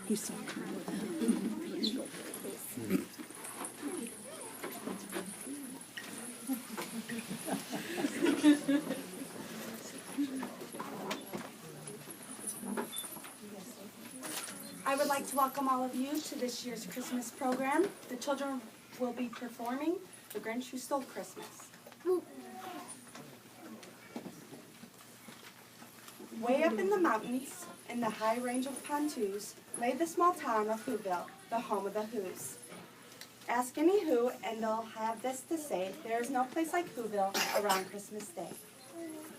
You saw Carl. I would like to welcome all of you to this year's Christmas program. The children will be performing The Grinch Who Stole Christmas. Way up in the mountains, in the high range of Pontoos, lay the small town of Whoville, the home of the Whos. Ask any Who, and they'll have this to say: there is no place like Whoville around Christmas Day.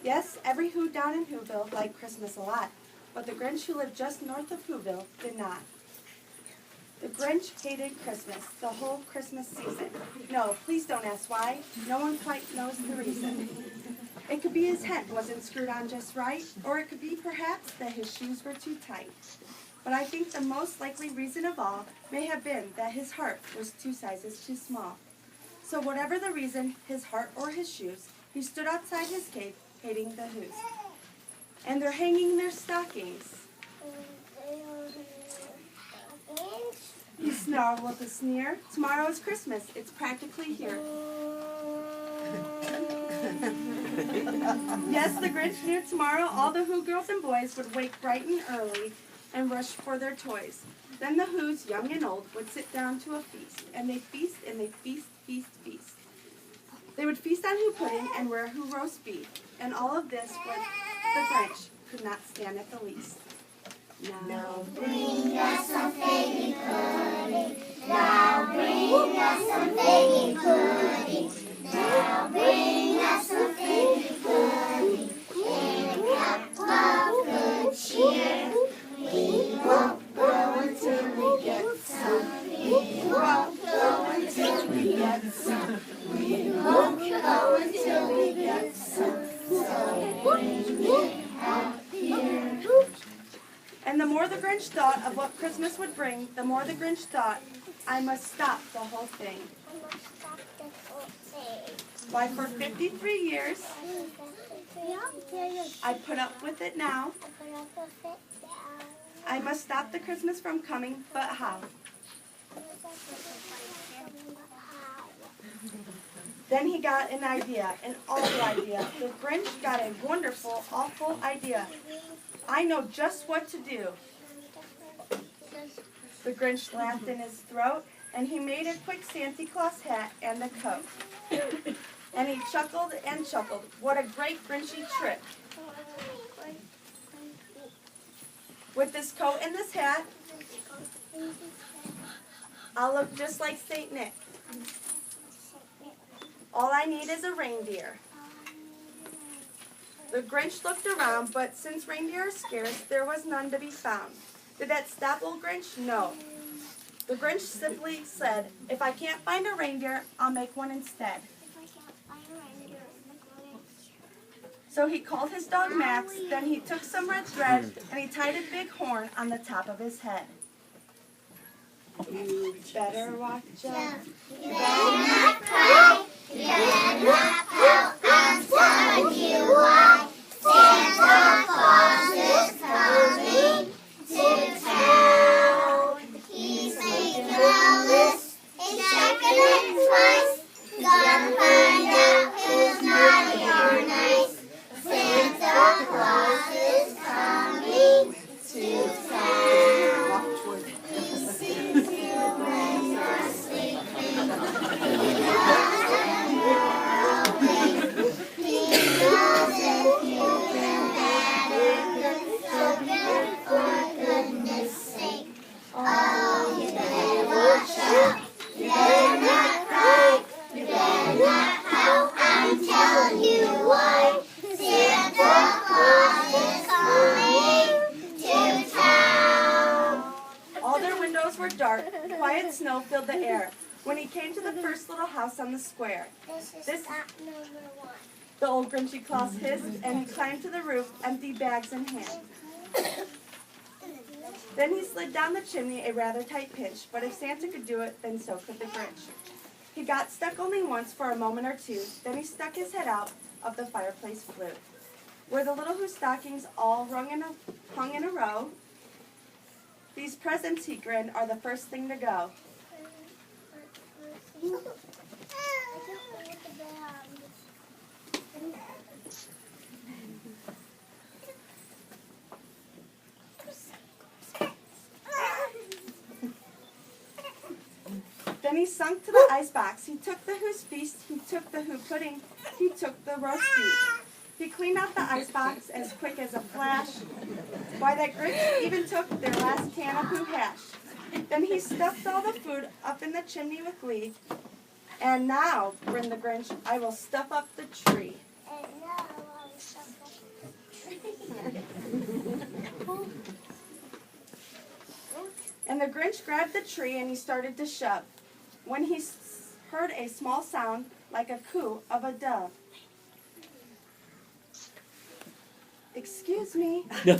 Yes, every Who down in Whoville liked Christmas a lot, but the Grinch who lived just north of Whoville did not. The Grinch hated Christmas, the whole Christmas season. No, please don't ask why. No one quite knows the reason. It could be his head wasn't screwed on just right, or it could be perhaps that his shoes were too tight. But I think the most likely reason of all may have been that his heart was 2 sizes too small. So whatever the reason, his heart or his shoes, he stood outside his cave hating the Whos. And they're hanging their stockings. He snarled with a sneer. Tomorrow is Christmas. It's practically here. Yes, the Grinch knew tomorrow all the Who girls and boys would wake bright and early and rush for their toys. Then the Whos, young and old, would sit down to a feast. And they feast and they feast, feast, feast. They would feast on Who pudding and rare Who roast beef. And all of this what the Grinch could not stand at the least. Now bring us some figgy pudding. Now bring us some figgy pudding. Now bring us some figgy pudding. In a cup of good cheer. We won't go until we get some. We won't go until we get some. We won't go until we get some. So bring it out here. And the more the Grinch thought of what Christmas would bring, the more the Grinch thought, I must stop the whole thing. Why, for 53 years, I put up with it now. I must stop the Christmas from coming, but how? Then he got an idea, an awful idea. The Grinch got a wonderful, awful idea. I know just what to do. The Grinch laughed in his throat, and he made a quick Santa Claus hat and the coat. And he chuckled and chuckled. What a great Grinchy trick. With this coat and this hat, I'll look just like Saint Nick. All I need is a reindeer. The Grinch looked around, but since reindeer are scarce, there was none to be found. Did that stop old Grinch? No. The Grinch simply said, if I can't find a reindeer, I'll make one instead. So he called his dog Max, then he took some red thread, and he tied a big horn on the top of his head. You better watch out. You better not cry. You better not pout. I'm telling you why. Santa Claus is coming to town. He's making a list. He's checking it twice. Gonna find out who's naughty or house on the square. This This- is stop number 1. The old Grinchy Claus hissed, and he climbed to the roof, empty bags in hand. Then he slid down the chimney a rather tight pinch, but if Santa could do it, then so could the Grinch. He got stuck only once for a moment or two, then he stuck his head out of the fireplace flue, where the little Who stockings all hung in a row. These presents, he grinned, are the first thing to go. Then he sunk to the icebox. He took the Who's feast, he took the Who pudding, he took the roast beef. He cleaned out the icebox as quick as a flash. Why, that Grinch even took their last can of Who hash. Then he stuffed all the food up in the chimney with glee. And now, grinned the Grinch, I will stuff up the tree. And the Grinch grabbed the tree and he started to shove, when he heard a small sound like a coo of a dove. Excuse me. The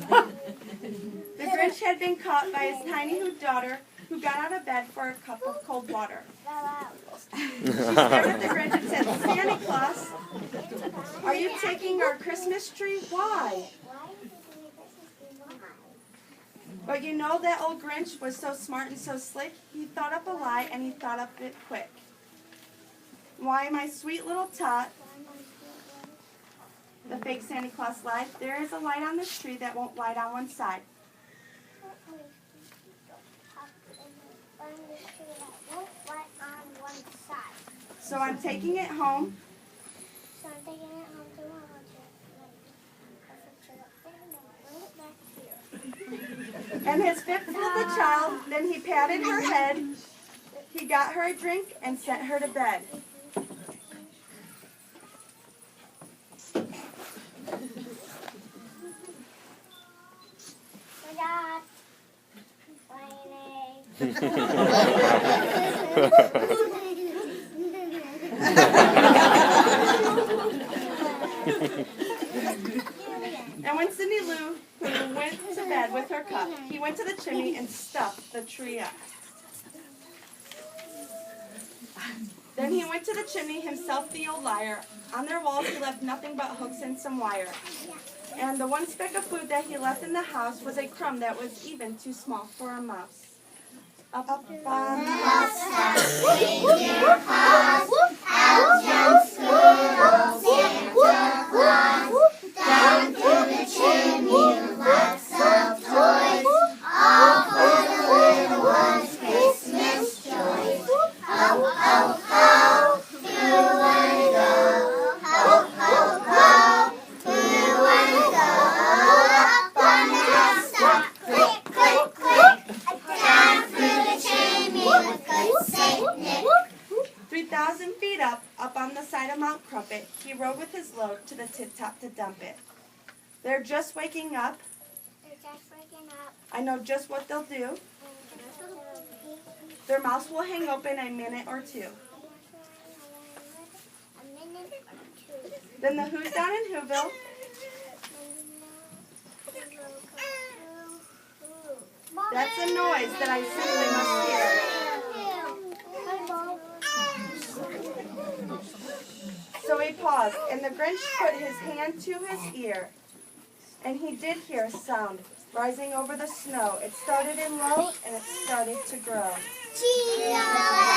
Grinch had been caught by his tiny Who daughter, who got out of bed for a cup of cold water. She stared at the Grinch and said, Santa Claus, are you taking our Christmas tree? Why? But you know that old Grinch was so smart and so slick, he thought up a lie and he thought up it quick. Why, my sweet little tot, the fake Santa Claus lied, there is a light on this tree that won't light on one side. So I'm taking it home. And his fifth little child, then he patted her head, he got her a drink and sent her to bed. And when Cindy Lou went to bed with her cup, he went to the chimney and stuffed the tree up. Then he went to the chimney himself, the old liar. On their walls he left nothing but hooks and some wire. And the one speck of food that he left in the house was a crumb that was even too small for a mouse. Up on the housetop, reindeer paws, out jumps good old Santa Claus. Down through the chimney, lots of toys, all for the little ones' Christmas joys. Ho, ho, ho, who wanna go? Ho, ho, ho, who wanna go? Up on the housetop, click, click, click, down through the chimney with good Saint Nick. 3,000 feet up on the side of Mount Crumpet, he rode with his load to the tip-top to dump it. They're just waking up. I know just what they'll do. Their mouths will hang open a minute or two. Then the Who's down in Whoville. That's a noise that I simply must hear. So he paused, and the Grinch put his hand to his ear. And he did hear a sound rising over the snow. It started in low, and it started to grow. Jingle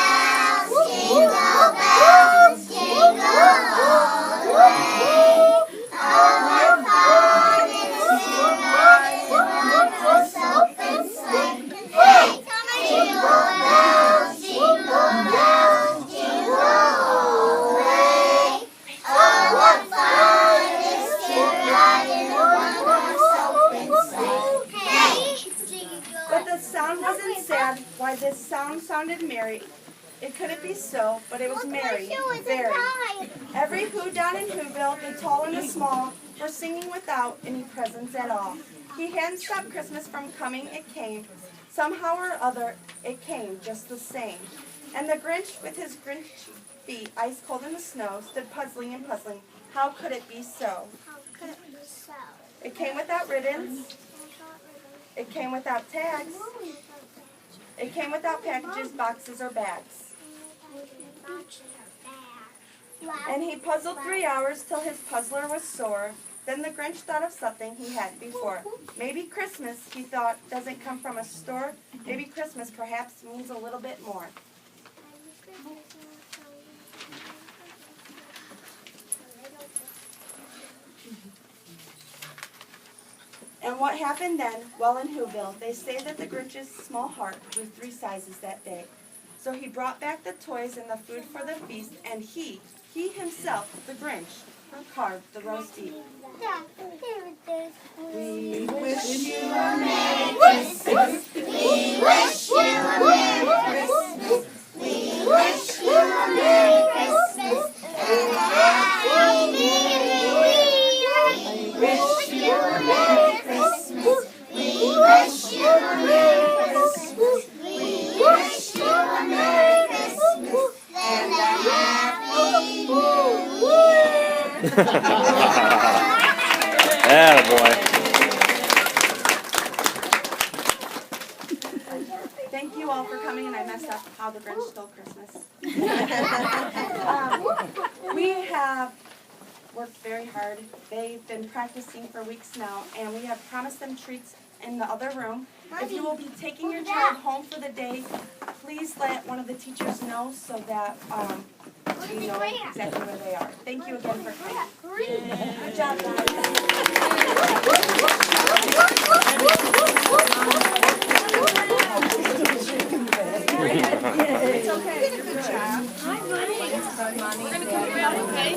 bells, jingle bells, jingle all the way. Oh, what fun it is to ride in a one-horse open sleigh. Hey! Jingle bells, jingle all the way. Oh, what fun it is to ride in a one-horse open sleigh. Hey! But the sound wasn't sad. Why, this sound sounded merry. It couldn't be so, but it was merry, very. Every Who down in Whoville, the tall and the small, were singing without any presents at all. He hadn't stopped Christmas from coming, it came. Somehow or other, it came just the same. And the Grinch, with his feet, ice cold in the snow, stood puzzling and puzzling. How could it be so? How could it be so? It came without ribbons. It came without tags. It came without packages, boxes, or bags. And he puzzled 3 hours till his puzzler was sore. Then the Grinch thought of something he hadn't before. Maybe Christmas, he thought, doesn't come from a store. Maybe Christmas perhaps means a little bit more. And what happened then? Well, in Whoville, they say that the Grinch's small heart grew 3 sizes that day. So he brought back the toys and the food for the feast, and he himself, the Grinch, carved the roast beef. We wish you a Merry Christmas. We wish you a Merry Christmas. We wish you a Merry Christmas and a Happy New Year. We wish you a Merry Christmas. We wish you a Merry Christmas. We wish you a Merry Christmas and a Happy New Year. Attaboy. Thank you all for coming, and I messed up how the Grinch stole Christmas. We have worked very hard. They've been practicing for weeks now, and we have promised them treats in the other room. If you will be taking your child home for the day, please let one of the teachers know so that we know exactly where they are. Thank you again for coming. Good job, It's okay. Good job. Hi, Money. We're going to come out, okay?